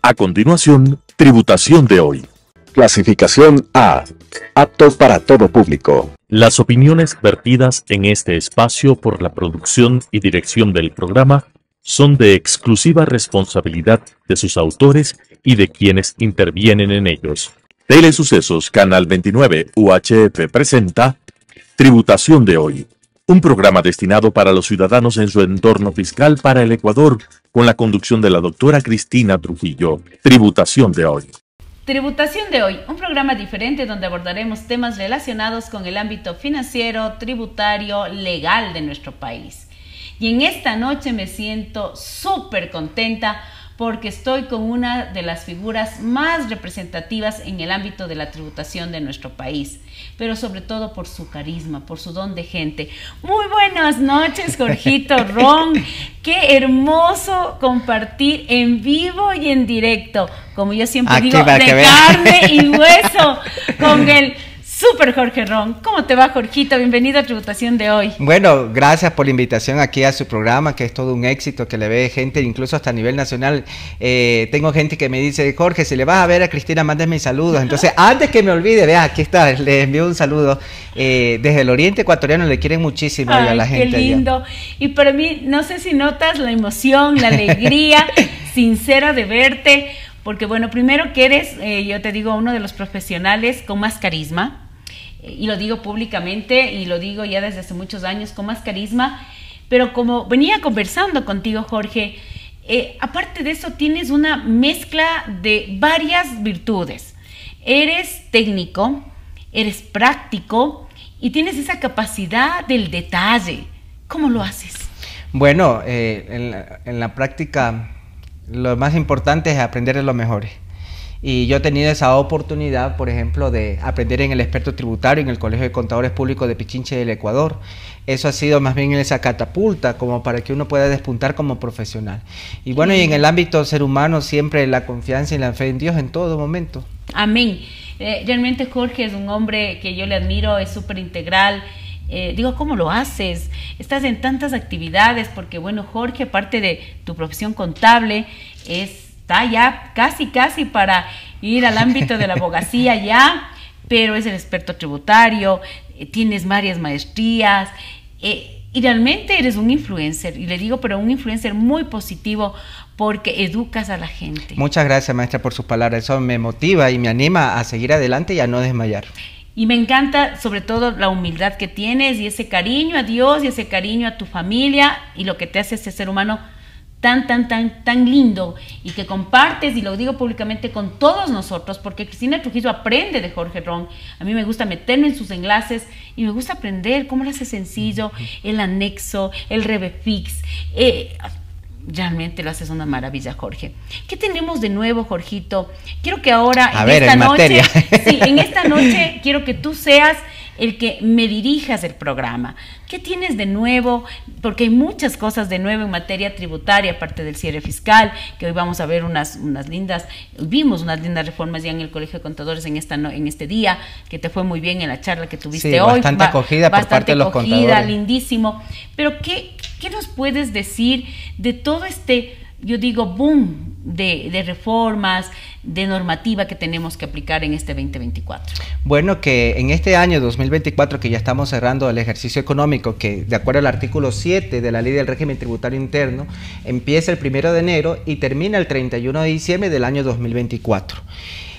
A continuación, tributación de hoy. Clasificación A. Apto para todo público. Las opiniones vertidas en este espacio por la producción y dirección del programa son de exclusiva responsabilidad de sus autores y de quienes intervienen en ellos. Telesucesos Canal 29 UHF presenta Tributación de hoy, un programa destinado para los ciudadanos en su entorno fiscal para el Ecuador, con la conducción de la doctora Cristina Trujillo. Tributación de hoy. Tributación de hoy, un programa diferente donde abordaremos temas relacionados con el ámbito financiero, tributario, legal de nuestro país. Y en esta noche me siento súper contenta porque estoy con una de las figuras más representativas en el ámbito de la tributación de nuestro país, pero sobre todo por su carisma, por su don de gente. Muy buenas noches, Jorgito Ron. Qué hermoso compartir en vivo y en directo, como yo siempre digo, de carne y hueso, con el Super Jorge Ron. ¿Cómo te va, Jorgito? Bienvenido a Tributación de hoy. Bueno, gracias por la invitación aquí a su programa, que es todo un éxito, que le ve gente incluso hasta a nivel nacional. Tengo gente que me dice, Jorge, si le vas a ver a Cristina, mándame mis saludos. Entonces, antes que me olvide, vea, aquí está, le envío un saludo. Desde el oriente ecuatoriano le quieren muchísimo a la gente. Qué lindo. Allá. Y para mí, no sé si notas la emoción, la alegría sincera de verte, porque bueno, primero que eres, yo te digo, uno de los profesionales con más carisma. Y lo digo públicamente y lo digo ya desde hace muchos años, con más carisma, pero como venía conversando contigo, Jorge, aparte de eso tienes una mezcla de varias virtudes. Eres técnico, eres práctico y tienes esa capacidad del detalle. ¿Cómo lo haces? Bueno, en la práctica lo más importante es aprender de los mejores. Y yo he tenido esa oportunidad, por ejemplo, de aprender en el experto tributario en el Colegio de Contadores Públicos de Pichinche del Ecuador. Eso ha sido más bien esa catapulta como para que uno pueda despuntar como profesional. Y bueno, y en el ámbito ser humano siempre la confianza y la fe en Dios en todo momento. Amén. Realmente Jorge es un hombre que yo le admiro, es súper integral. Digo, ¿cómo lo haces? Estás en tantas actividades porque, bueno, Jorge, aparte de tu profesión contable, está ya casi para ir al ámbito de la abogacía ya, pero es el experto tributario, tienes varias maestrías y realmente eres un influencer, y le digo, pero un influencer muy positivo porque educas a la gente. Muchas gracias, maestra, por sus palabras. Eso me motiva y me anima a seguir adelante y a no desmayar. Y me encanta sobre todo la humildad que tienes y ese cariño a Dios y ese cariño a tu familia y lo que te hace ese ser humano tan lindo y que compartes, y lo digo públicamente, con todos nosotros, porque Cristina Trujillo aprende de Jorge Ron. A mí me gusta meterme en sus enlaces y me gusta aprender cómo lo hace sencillo, el anexo, el ReveFix. Realmente lo haces una maravilla, Jorge. ¿Qué tenemos de nuevo, Jorgito? Quiero que ahora, en esta noche, quiero que tú seas el que me dirijas el programa. ¿Qué tienes de nuevo? Porque hay muchas cosas de nuevo en materia tributaria, aparte del cierre fiscal, que hoy vamos a ver vimos unas lindas reformas ya en el Colegio de Contadores en este día, que te fue muy bien en la charla que tuviste hoy. Bastante acogida por parte de los contadores. Lindísimo. Pero ¿qué nos puedes decir de todo este, yo digo, boom de reformas, de normativa que tenemos que aplicar en este 2024? Bueno, que en este año 2024, que ya estamos cerrando el ejercicio económico, que de acuerdo al artículo 7 de la Ley del Régimen Tributario Interno, empieza el 1 de enero y termina el 31 de diciembre del año 2024.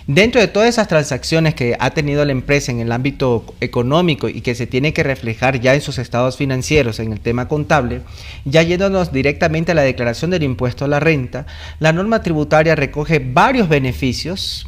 Dentro de todas esas transacciones que ha tenido la empresa en el ámbito económico y que se tiene que reflejar ya en sus estados financieros en el tema contable, ya yéndonos directamente a la declaración del impuesto a la renta, la norma tributaria recoge varios beneficios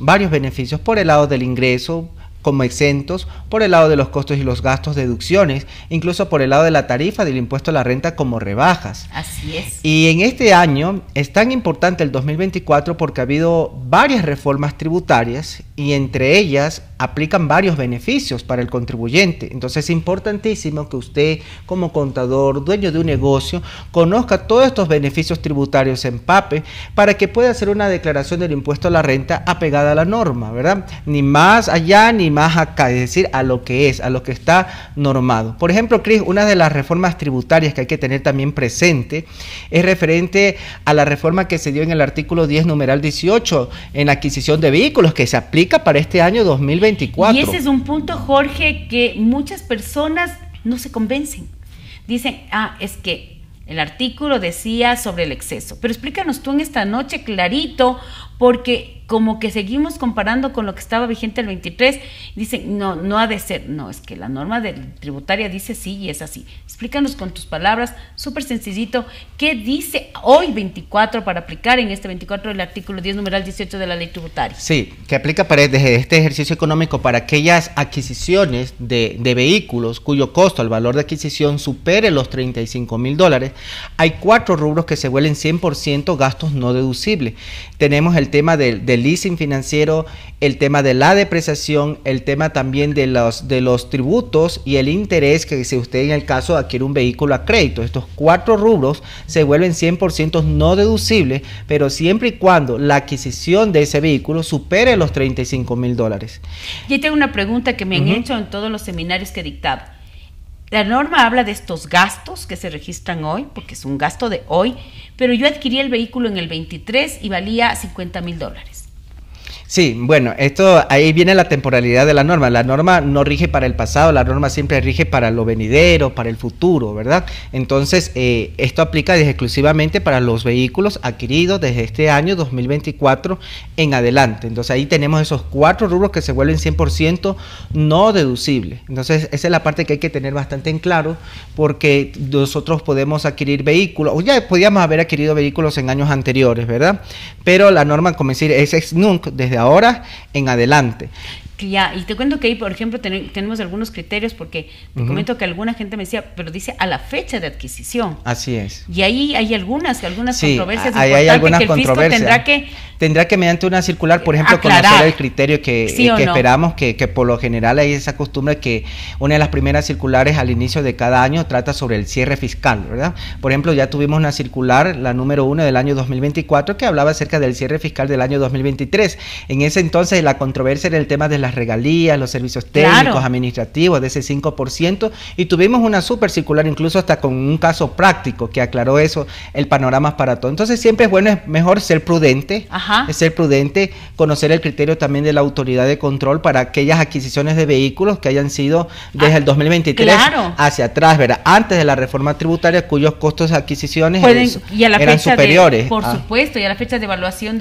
por el lado del ingreso, como exentos, por el lado de los costos y los gastos, deducciones, incluso por el lado de la tarifa del impuesto a la renta como rebajas. Así es. Y en este año es tan importante el 2024 porque ha habido varias reformas tributarias y entre ellas aplican varios beneficios para el contribuyente. Entonces es importantísimo que usted, como contador, dueño de un negocio, conozca todos estos beneficios tributarios en PAPE para que pueda hacer una declaración del impuesto a la renta apegada a la norma, ¿verdad? Ni más allá ni y más acá, es decir, a lo que es, a lo que está normado. Por ejemplo, Cris, una de las reformas tributarias que hay que tener también presente es referente a la reforma que se dio en el artículo 10, numeral 18, en la adquisición de vehículos, que se aplica para este año 2024. Y ese es un punto, Jorge, que muchas personas no se convencen. Dicen, es que el artículo decía sobre el exceso, pero explícanos tú en esta noche clarito, porque como que seguimos comparando con lo que estaba vigente el 23, dicen, no ha de ser, no, es que la norma tributaria dice sí y es así. Explícanos con tus palabras, súper sencillito, ¿qué dice hoy 24 para aplicar en este 24 el artículo 10, numeral 18 de la ley tributaria? Sí, que aplica desde este ejercicio económico para aquellas adquisiciones de vehículos cuyo costo al valor de adquisición supere los $35,000. Hay 4 rubros que se vuelven 100% gastos no deducibles. Tenemos el tema del leasing financiero, el tema de la depreciación, el tema también de los tributos y el interés que si usted en el caso adquiere un vehículo a crédito. Estos 4 rubros se vuelven 100% no deducibles, pero siempre y cuando la adquisición de ese vehículo supere los $35,000. Yo tengo una pregunta que me han hecho en todos los seminarios que he dictado. La norma habla de estos gastos que se registran hoy, porque es un gasto de hoy, pero yo adquirí el vehículo en el 23 y valía $50,000. Sí, bueno, ahí viene la temporalidad de la norma. La norma no rige para el pasado, la norma siempre rige para lo venidero, para el futuro, ¿verdad? Entonces, esto aplica exclusivamente para los vehículos adquiridos desde este año 2024 en adelante. Entonces, ahí tenemos esos 4 rubros que se vuelven 100% no deducibles. Entonces, esa es la parte que hay que tener bastante en claro, porque nosotros podemos adquirir vehículos, o ya podíamos haber adquirido vehículos en años anteriores, ¿verdad? Pero la norma, como decir, es ex nunc, desde ahora en adelante. Ya, y te cuento que ahí, por ejemplo, tenemos algunos criterios, porque te comento que alguna gente me decía, pero dice a la fecha de adquisición. Así es. Y ahí hay algunas sí, controversias hay algunas que el fisco tendrá que mediante una circular, por ejemplo, aclarar, conocer el criterio que no. esperamos, que por lo general hay esa costumbre que una de las primeras circulares al inicio de cada año trata sobre el cierre fiscal, ¿verdad? Por ejemplo, ya tuvimos una circular, la número 1 del año 2024, que hablaba acerca del cierre fiscal del año 2023. En ese entonces la controversia era el tema de las regalías, los servicios técnicos, administrativos, de ese 5%, y tuvimos una súper circular, incluso hasta con un caso práctico que aclaró eso, el panorama para todo. Entonces siempre es bueno, es mejor ser prudente, conocer el criterio también de la autoridad de control para aquellas adquisiciones de vehículos que hayan sido desde el 2023 hacia atrás, ¿verdad? Antes de la reforma tributaria, cuyos costos de adquisiciones eran superiores. Por supuesto, y a la fecha de evaluación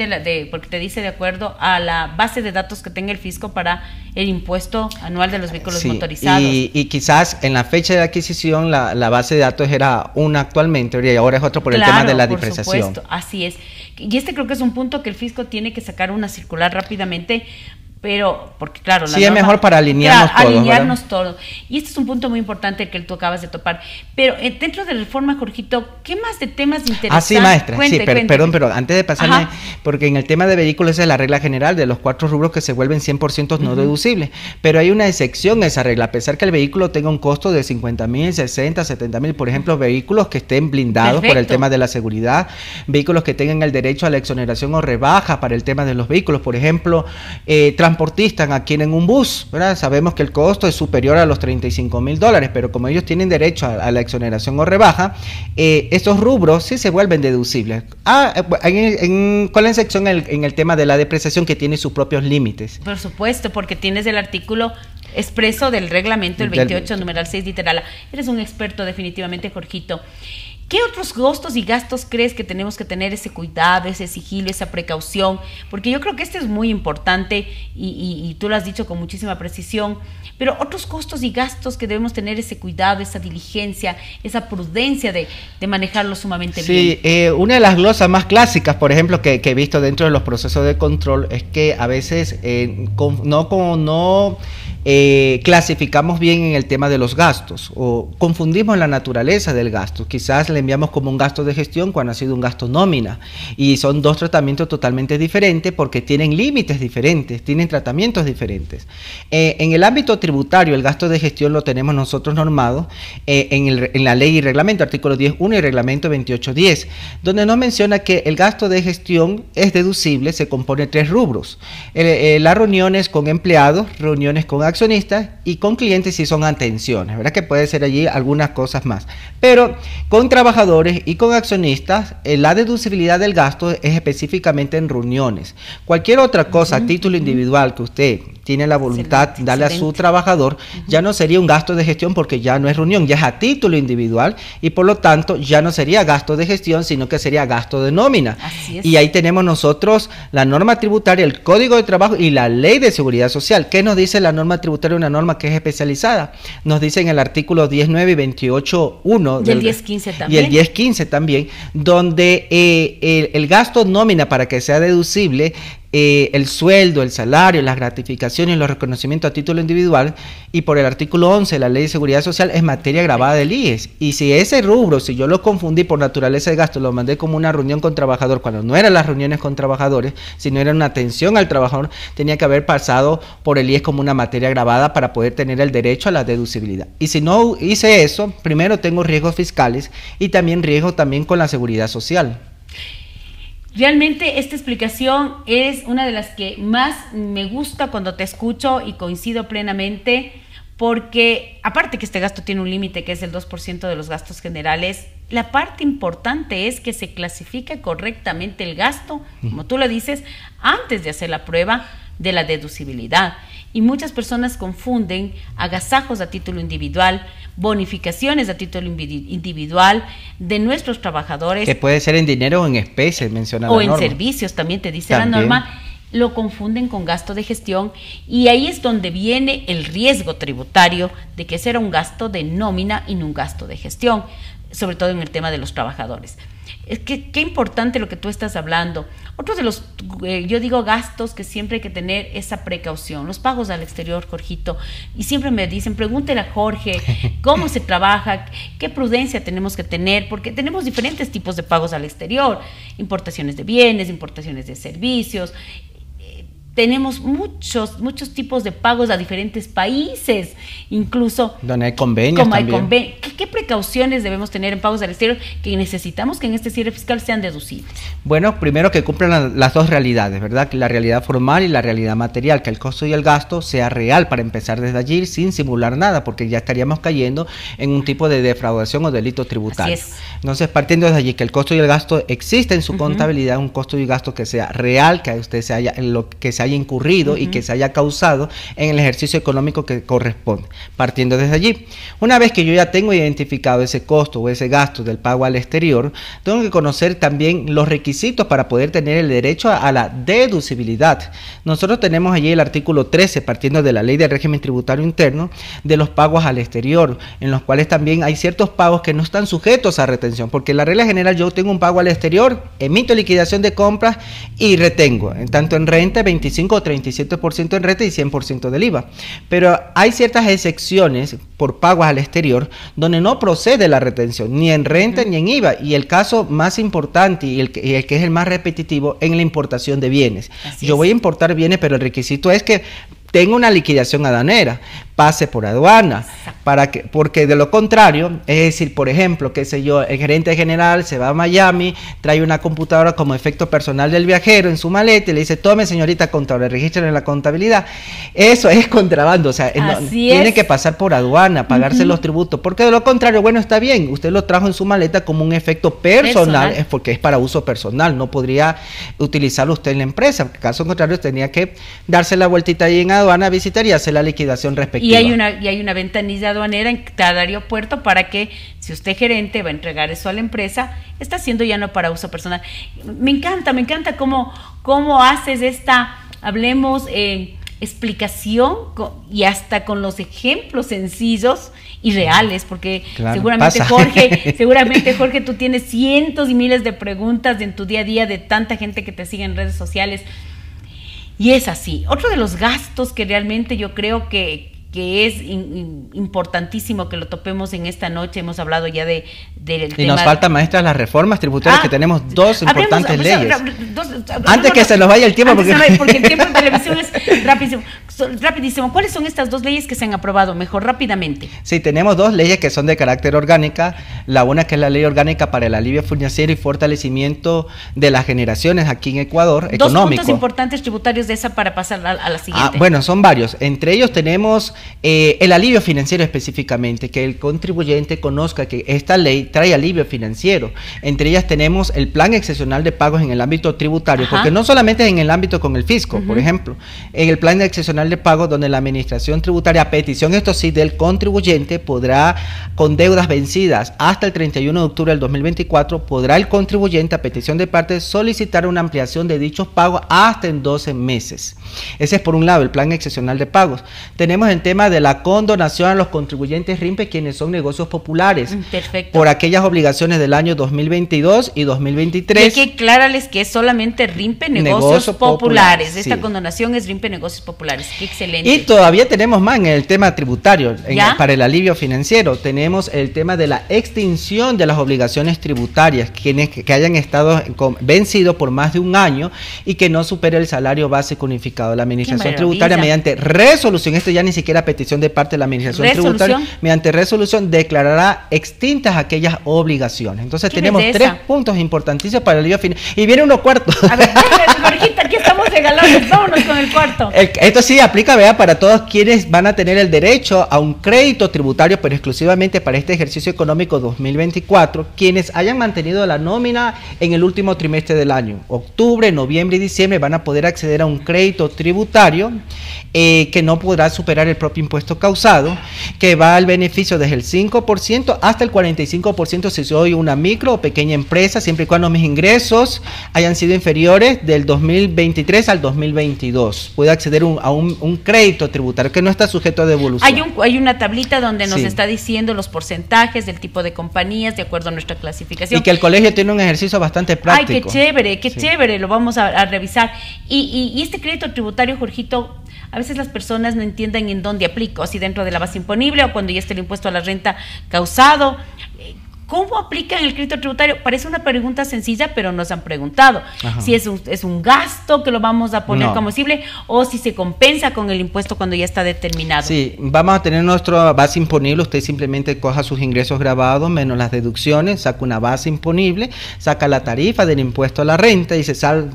porque te dice de acuerdo a la base de datos que tenga el fisco para el impuesto anual de los vehículos motorizados. Y quizás en la fecha de adquisición la base de datos era una actualmente y ahora es otro por el tema de la depreciación. Por supuesto, así es. Y creo que es un punto que el fisco tiene que sacar una circular rápidamente, pero porque claro, es mejor para alinearnos todos. Y este es un punto muy importante que tú acabas de topar. Pero dentro de la reforma, Jorgito, ¿qué más de temas interesantes? Sí, maestra. Perdón, pero antes de pasarme, porque en el tema de vehículos esa es la regla general de los 4 rubros que se vuelven 100% no deducibles. Pero hay una excepción a esa regla, a pesar que el vehículo tenga un costo de 50,000, 60, 70,000, por ejemplo, vehículos que estén blindados por el tema de la seguridad, vehículos que tengan el derecho a la exoneración o rebaja para el tema de los vehículos, por ejemplo, transportistas adquieren un bus, ¿verdad? Sabemos que el costo es superior a los $35,000, pero como ellos tienen derecho a la exoneración o rebaja, estos rubros sí se vuelven deducibles. ¿Cuál es la sección en el tema de la depreciación que tiene sus propios límites? Por supuesto, porque tienes el artículo expreso del reglamento, el 28, numeral 6, literal A. Eres un experto definitivamente, Jorgito. ¿Qué otros costos y gastos crees que tenemos que tener ese cuidado, ese sigilo, esa precaución? Porque yo creo que este es muy importante y tú lo has dicho con muchísima precisión, pero otros costos y gastos que debemos tener ese cuidado, esa diligencia, esa prudencia de manejarlo sumamente bien. Sí, una de las glosas más clásicas, por ejemplo, que he visto dentro de los procesos de control es que a veces clasificamos bien en el tema de los gastos o confundimos la naturaleza del gasto. Quizás le enviamos como un gasto de gestión cuando ha sido un gasto nómina. Y son dos tratamientos totalmente diferentes porque tienen límites diferentes, tienen tratamientos diferentes. En el ámbito tributario, el gasto de gestión lo tenemos nosotros normado en la ley y reglamento, artículo 10.1 y reglamento 28.10, donde nos menciona que el gasto de gestión es deducible, se compone de 3 rubros. Las reuniones con empleados, reuniones con accionistas y con clientes si son atenciones, ¿verdad? Que puede ser allí algunas cosas más. Pero con trabajadores y con accionistas, la deducibilidad del gasto es específicamente en reuniones. Cualquier otra cosa a título individual que usted tiene la voluntad de darle a su trabajador, ya no sería un gasto de gestión porque ya no es reunión, ya es a título individual y por lo tanto ya no sería gasto de gestión, sino que sería gasto de nómina. Así es. Y ahí tenemos nosotros la norma tributaria, el Código de Trabajo y la Ley de Seguridad Social. ¿Qué nos dice la norma tributaria? Una norma que es especializada. Nos dice en el artículo 19 y 28.1 del 10.15 y también. el 10.15 también, donde el gasto nómina para que sea deducible, el sueldo, el salario, las gratificaciones, los reconocimientos a título individual, y por el artículo 11 de la Ley de Seguridad Social es materia grabada del IES. Y si ese rubro, si yo lo confundí por naturaleza de gasto, lo mandé como una reunión con trabajador, cuando no eran las reuniones con trabajadores, sino era una atención al trabajador, tenía que haber pasado por el IES como una materia grabada para poder tener el derecho a la deducibilidad. Y si no hice eso, primero tengo riesgos fiscales y también riesgo también con la seguridad social. Realmente esta explicación es una de las que más me gusta cuando te escucho y coincido plenamente, porque aparte que este gasto tiene un límite que es el 2% de los gastos generales, la parte importante es que se clasifique correctamente el gasto, como tú lo dices, antes de hacer la prueba de la deducibilidad. Y muchas personas confunden agasajos a título individual, bonificaciones a título individual de nuestros trabajadores. Que puede ser en dinero o en especie, menciona la norma. O en servicios, también te dice la norma. Lo confunden con gasto de gestión y ahí es donde viene el riesgo tributario de que ese era un gasto de nómina y no un gasto de gestión, sobre todo en el tema de los trabajadores. Es que qué importante lo que tú estás hablando. Otro de los, yo digo, gastos que siempre hay que tener esa precaución. Los pagos al exterior, Jorgito. Y siempre me dicen, pregúntele a Jorge, ¿cómo se trabaja? ¿Qué prudencia tenemos que tener? Porque tenemos diferentes tipos de pagos al exterior. Importaciones de bienes, importaciones de servicios. Tenemos muchos tipos de pagos a diferentes países, incluso donde hay convenios también. ¿Qué precauciones debemos tener en pagos al exterior que necesitamos que en este cierre fiscal sean deducibles? Bueno, primero que cumplan las dos realidades, ¿verdad? Que la realidad formal y la realidad material, que el costo y el gasto sea real para empezar desde allí sin simular nada, porque ya estaríamos cayendo en un tipo de defraudación o delito tributario. Así es. Entonces, partiendo desde allí, que el costo y el gasto existe en su contabilidad, un costo y gasto que sea real, que usted se haya, en lo que se haya incurrido y que se haya causado en el ejercicio económico que corresponde, partiendo desde allí. Una vez que yo ya tengo identificado ese costo o ese gasto del pago al exterior, tengo que conocer también los requisitos para poder tener el derecho a la deducibilidad. Nosotros tenemos allí el artículo 13, partiendo de la Ley del Régimen Tributario Interno, de los pagos al exterior, en los cuales también hay ciertos pagos que no están sujetos a retención, porque en la regla general yo tengo un pago al exterior, emito liquidación de compras y retengo, tanto en renta 25 o 37% en renta y 100% del IVA. Pero hay ciertas excepciones por pagos al exterior donde no procede la retención, ni en renta ni en IVA. Y el caso más importante y el que es el más repetitivo en la importación de bienes. Yo voy a importar bienes, pero el requisito es que tenga una liquidación aduanera, pase por aduana, porque de lo contrario, es decir, por ejemplo, qué sé yo, el gerente general se va a Miami, trae una computadora como efecto personal del viajero en su maleta y le dice, tome señorita contable, regístrelo en la contabilidad. Eso es contrabando, o sea, tiene que pasar por aduana, pagarse los tributos, porque de lo contrario, bueno, está bien, usted lo trajo en su maleta como un efecto personal. Es porque es para uso personal, no podría utilizarlo usted en la empresa, en caso contrario tenía que darse la vueltita ahí en aduana, visitar y hacer la liquidación respectiva. Y hay una ventanilla aduanera en cada aeropuerto para que, si usted gerente va a entregar eso a la empresa, está haciendo ya no para uso personal. Me encanta cómo haces esta, hablemos, explicación y hasta con los ejemplos sencillos y reales, porque claro, seguramente Jorge, tú tienes cientos y miles de preguntas en tu día a día de tanta gente que te sigue en redes sociales. Y es así. Otro de los gastos que realmente yo creo que que es importantísimo que lo topemos en esta noche. Hemos hablado ya del tema. Y nos falta, maestra, las reformas tributarias, que tenemos dos importantes leyes. Antes que no, se nos vaya el tiempo, porque el tiempo en televisión es rapidísimo. ¿Cuáles son estas dos leyes que se han aprobado? Mejor, rápidamente. Sí, tenemos dos leyes que son de carácter orgánica. La una, que es la ley orgánica para el alivio financiero y fortalecimiento de las generaciones aquí en Ecuador, dos económico. Puntos importantes tributarios de esa para pasar a la siguiente. Bueno, son varios. Entre ellos tenemos el alivio financiero específicamente, que el contribuyente conozca que esta ley trae alivio financiero. Entre ellas tenemos el plan excepcional de pagos en el ámbito tributario, porque no solamente es en el ámbito con el fisco, por ejemplo, en el plan excepcional de pagos donde la administración tributaria, a petición, esto sí, del contribuyente, podrá, con deudas vencidas hasta el 31 de octubre del 2024, podrá el contribuyente, a petición de parte, solicitar una ampliación de dichos pagos hasta en 12 meses. Ese es por un lado el plan excepcional de pagos. Tenemos el tema de la condonación a los contribuyentes RIMPE, quienes son negocios populares, por aquellas obligaciones del año 2022 y 2023. Y hay que aclararles que es solamente RIMPE negocios populares. Esta sí. Condonación es RIMPE negocios populares. Qué excelente. Y todavía tenemos más en el tema tributario, para el alivio financiero. Tenemos el tema de la extinción de las obligaciones tributarias, quienes que hayan estado vencidos por más de un año y que no supere el salario básico unificado. La administración tributaria, mediante resolución, esto ya ni siquiera petición de parte de la administración tributaria, mediante resolución declarará extintas aquellas obligaciones. Entonces tenemos tres puntos importantísimos para el alivio financiero. Y viene uno cuarto. A ver, Jorgito, aquí estamos regalados, vámonos con el cuarto. Esto sí aplica, vea, para todos quienes van a tener el derecho a un crédito tributario, pero exclusivamente para este ejercicio económico 2024, quienes hayan mantenido la nómina en el último trimestre del año, octubre, noviembre y diciembre, van a poder acceder a un crédito tributario que no podrá superar el propio impuesto causado, que va al beneficio desde el 5% hasta el 45% si soy una micro o pequeña empresa, siempre y cuando mis ingresos hayan sido inferiores del 2023 al 2022. Puede acceder a un crédito tributario que no está sujeto a devolución. Hay una tablita donde nos está diciendo los porcentajes del tipo de compañías de acuerdo a nuestra clasificación. Y que el colegio tiene un ejercicio bastante práctico. Ay, qué chévere, lo vamos a revisar. Y este crédito tributario, Jorgito, a veces las personas no entienden en dónde aplico, así dentro de la base imponible o cuando ya esté el impuesto a la renta causado. ¿Cómo aplican el crédito tributario? Parece una pregunta sencilla, pero nos han preguntado si es un gasto que lo vamos a poner como posible o si se compensa con el impuesto cuando ya está determinado. Sí, vamos a tener nuestra base imponible. Usted simplemente coja sus ingresos grabados menos las deducciones, saca una base imponible, saca la tarifa del impuesto a la renta y dice,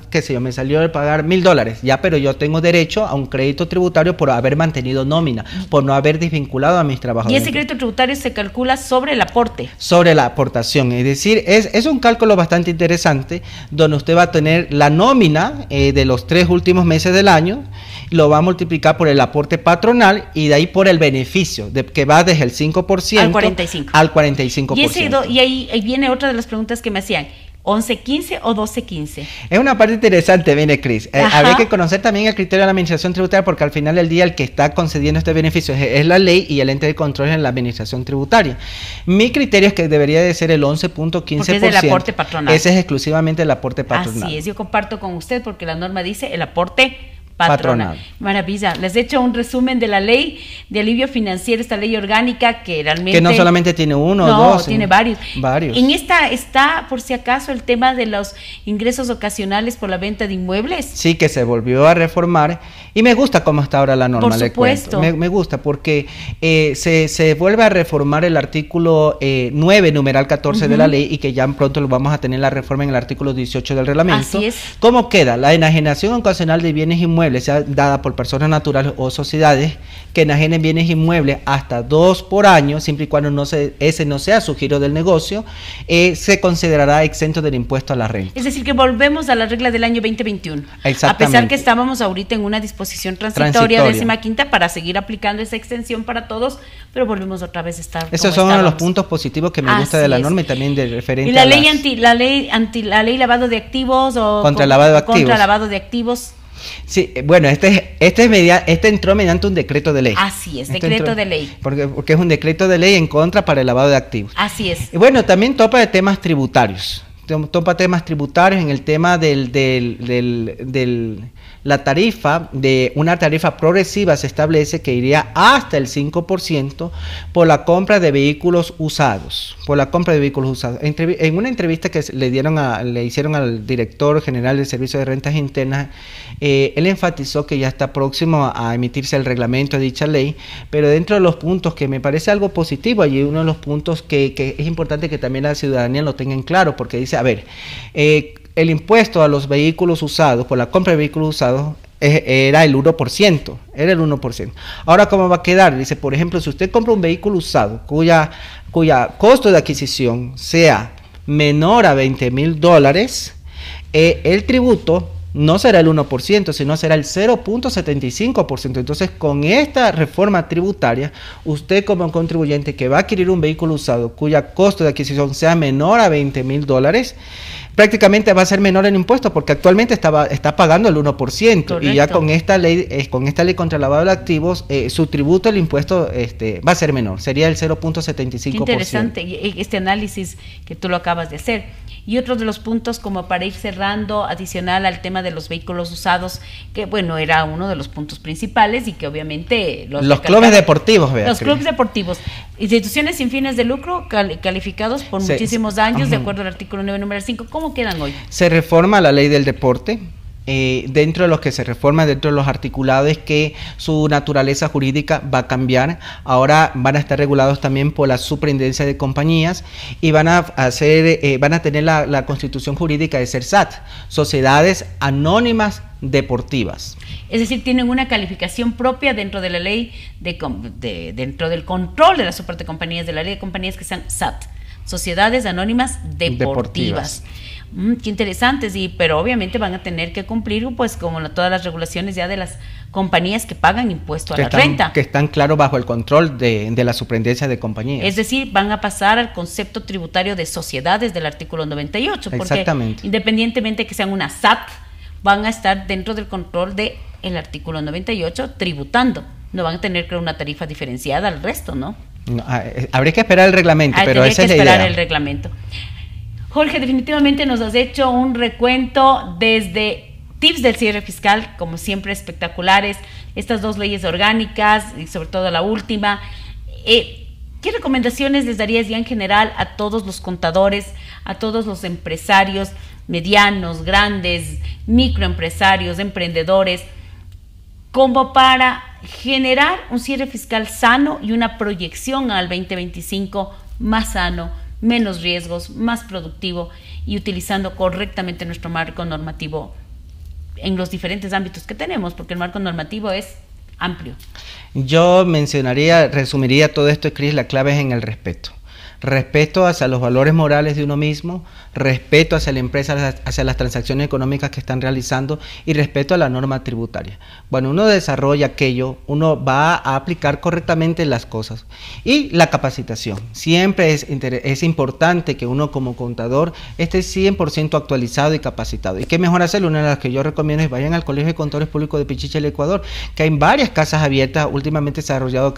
qué sé yo, me salió de pagar $1,000, ya, pero yo tengo derecho a un crédito tributario por haber mantenido nómina, por no haber desvinculado a mis trabajadores. Y ese crédito tributario se calcula sobre el aporte. Sobre la aportación, es decir, es un cálculo bastante interesante donde usted va a tener la nómina de los 3 últimos meses del año, lo va a multiplicar por el aporte patronal y de ahí por el beneficio, que va desde el 5% al 45%. Y ahí viene otra de las preguntas que me hacían. ¿11.15 o 12.15? Es una parte interesante, viene Cris. Habría que conocer también el criterio de la administración tributaria, porque al final del día el que está concediendo este beneficio es la ley y el ente de control es la administración tributaria. Mi criterio es que debería de ser el 11.15%. Porque es del aporte patronal. Ese es exclusivamente el aporte patronal. Así es, yo comparto con usted porque la norma dice el aporte patronal. Maravilla. Les he hecho un resumen de la ley de alivio financiero, esta ley orgánica que realmente... Que no solamente tiene uno o dos. Tiene varios. Varios. En esta está, por si acaso, el tema de los ingresos ocasionales por la venta de inmuebles. Sí, que se volvió a reformar y me gusta cómo está ahora la norma. Por supuesto. Me gusta porque se vuelve a reformar el artículo 9, numeral 14 de la ley y que ya pronto lo vamos a tener la reforma en el artículo 18 del reglamento. Así es. ¿Cómo queda? La enajenación ocasional de bienes inmuebles sea dada por personas naturales o sociedades que enajenen bienes inmuebles hasta 2 por año, siempre y cuando ese no sea su giro del negocio, se considerará exento del impuesto a la renta. Es decir, que volvemos a la regla del año 2021. Exactamente. A pesar que estábamos ahorita en una disposición transitoria 15ª para seguir aplicando esa extensión para todos, pero volvemos otra vez a estar. Esos son uno de los puntos positivos que me gusta de la norma y también de referente y la ley ley lavado de activos o contra lavado de activos. Sí, bueno, este entró mediante un decreto de ley. Así es, decreto de ley. Porque es un decreto de ley en contra para el lavado de activos. Así es. Y bueno, también topa de temas tributarios. topa temas tributarios, en el tema la tarifa, de una tarifa progresiva se establece que iría hasta el 5% por la compra de vehículos usados. En una entrevista que le hicieron al director general del Servicio de Rentas Internas, él enfatizó que ya está próximo a emitirse el reglamento de dicha ley, pero dentro de los puntos que me parece algo positivo, allí uno de los puntos que es importante que también la ciudadanía lo tenga en claro, porque dice, a ver, el impuesto a los vehículos usados, por la compra de vehículos usados, era el 1%, Ahora, ¿cómo va a quedar? Dice, por ejemplo, si usted compra un vehículo usado cuya costo de adquisición sea menor a $20,000, el tributo no será el 1%, sino será el 0.75%. Entonces, con esta reforma tributaria, usted como contribuyente que va a adquirir un vehículo usado cuya costo de adquisición sea menor a $20,000, prácticamente va a ser menor el impuesto, porque actualmente está pagando el 1%. Correcto. Y ya con esta ley contra el lavado de activos, su tributo, el impuesto va a ser menor, sería el 0.75%. Qué interesante este análisis que tú lo acabas de hacer. Y otro de los puntos, como para ir cerrando, adicional al tema de los vehículos usados, que bueno, era uno de los puntos principales y que obviamente los clubes deportivos, Beatriz. Los clubes deportivos, instituciones sin fines de lucro calificados por muchísimos años, de acuerdo al artículo 9, número 5, ¿cómo quedan hoy? Se reforma la ley del deporte. Dentro de los que se reforma, dentro de los articulados, es que su naturaleza jurídica va a cambiar. Ahora van a estar regulados también por la Superintendencia de Compañías y van a tener la constitución jurídica de ser SAT, Sociedades Anónimas Deportivas. Es decir, tienen una calificación propia dentro de la ley, dentro del control de las supercompañías, de la ley de compañías, que sean SAT, Sociedades Anónimas Deportivas. Qué interesantes, pero obviamente van a tener que cumplir, pues, como todas las regulaciones ya de las compañías que pagan impuesto a la renta. Que están, claro, bajo el control de la Superintendencia de Compañías. Es decir, van a pasar al concepto tributario de sociedades del artículo 98. Porque exactamente. Independientemente que sean una SAT, van a estar dentro del control del artículo 98 tributando. No van a tener una tarifa diferenciada al resto, ¿no? No, habría que esperar el reglamento, pero esa es la idea. Habría que esperar el reglamento. Jorge, definitivamente nos has hecho un recuento desde tips del cierre fiscal, como siempre espectaculares, estas dos leyes orgánicas y sobre todo la última. ¿Qué recomendaciones les darías ya en general a todos los contadores, a todos los empresarios medianos, grandes, microempresarios, emprendedores, como para generar un cierre fiscal sano y una proyección al 2025 más sano, menos riesgos, más productivo y utilizando correctamente nuestro marco normativo en los diferentes ámbitos que tenemos, porque el marco normativo es amplio? Yo resumiría todo esto, Cris, la clave es en el respeto. Respeto hacia los valores morales de uno mismo, respeto hacia la empresa, hacia las transacciones económicas que están realizando y respeto a la norma tributaria. Bueno, uno desarrolla aquello, uno va a aplicar correctamente las cosas. Y la capacitación. Siempre es importante que uno como contador esté 100% actualizado y capacitado. ¿Y qué mejor hacerlo? Una de las que yo recomiendo es vayan al Colegio de Contadores Públicos de Pichincha, el Ecuador, que hay varias casas abiertas. Últimamente se ha desarrollado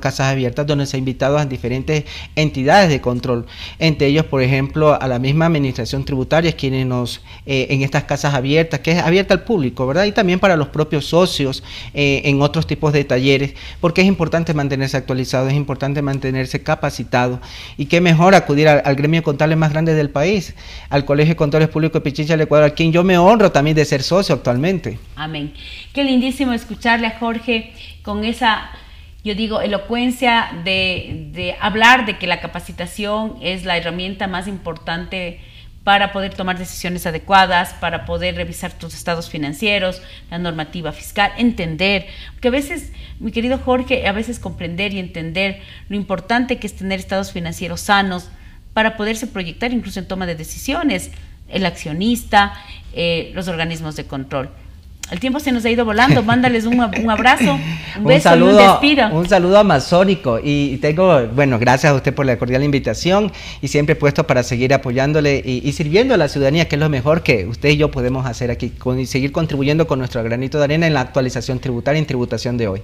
casas abiertas donde se ha invitado a diferentes entidades de control, entre ellos, por ejemplo, a la misma administración tributaria, quienes en estas casas abiertas, que es abierta al público, ¿verdad? Y también para los propios socios, en otros tipos de talleres, porque es importante mantenerse actualizado, es importante mantenerse capacitado, y qué mejor acudir al gremio contable más grande del país, al Colegio de Contadores Públicos de Pichincha, el Ecuador, a quien yo me honro también de ser socio actualmente. Amén. Qué lindísimo escucharle a Jorge con esa, yo digo, elocuencia de hablar de que la capacitación es la herramienta más importante para poder tomar decisiones adecuadas, para poder revisar tus estados financieros, la normativa fiscal, entender, porque a veces, mi querido Jorge, a veces comprender y entender lo importante que es tener estados financieros sanos para poderse proyectar incluso en toma de decisiones, el accionista, los organismos de control. El tiempo se nos ha ido volando, mándales un abrazo, un beso, saludo, y un despido. Un saludo amazónico y gracias a usted por la cordial invitación y siempre puesto para seguir apoyándole y sirviendo a la ciudadanía, que es lo mejor que usted y yo podemos hacer aquí, y seguir contribuyendo con nuestro granito de arena en la actualización tributaria y en tributación de hoy.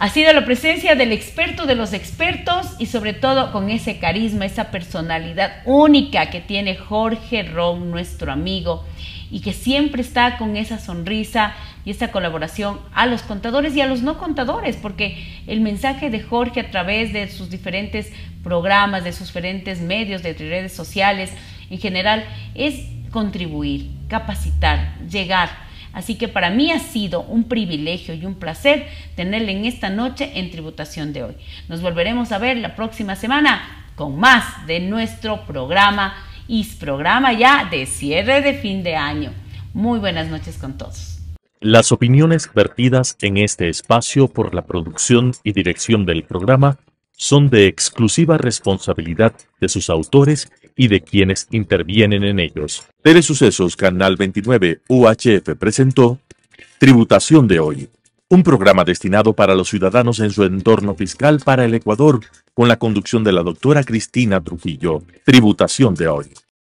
Ha sido la presencia del experto de los expertos y sobre todo con ese carisma, esa personalidad única que tiene Jorge Ron, nuestro amigo, y que siempre está con esa sonrisa y esa colaboración a los contadores y a los no contadores, porque el mensaje de Jorge a través de sus diferentes programas, de sus diferentes medios, de redes sociales, en general, es contribuir, capacitar, llegar. Así que para mí ha sido un privilegio y un placer tenerle en esta noche en Tributación de Hoy. Nos volveremos a ver la próxima semana con más de nuestro programa y programa ya de cierre de fin de año. Muy buenas noches con todos. Las opiniones vertidas en este espacio por la producción y dirección del programa son de exclusiva responsabilidad de sus autores y de quienes intervienen en ellos. Telesucesos Canal 29 UHF presentó Tributación de Hoy, un programa destinado para los ciudadanos en su entorno fiscal para el Ecuador, con la conducción de la doctora Cristina Trujillo. Tributación de Hoy.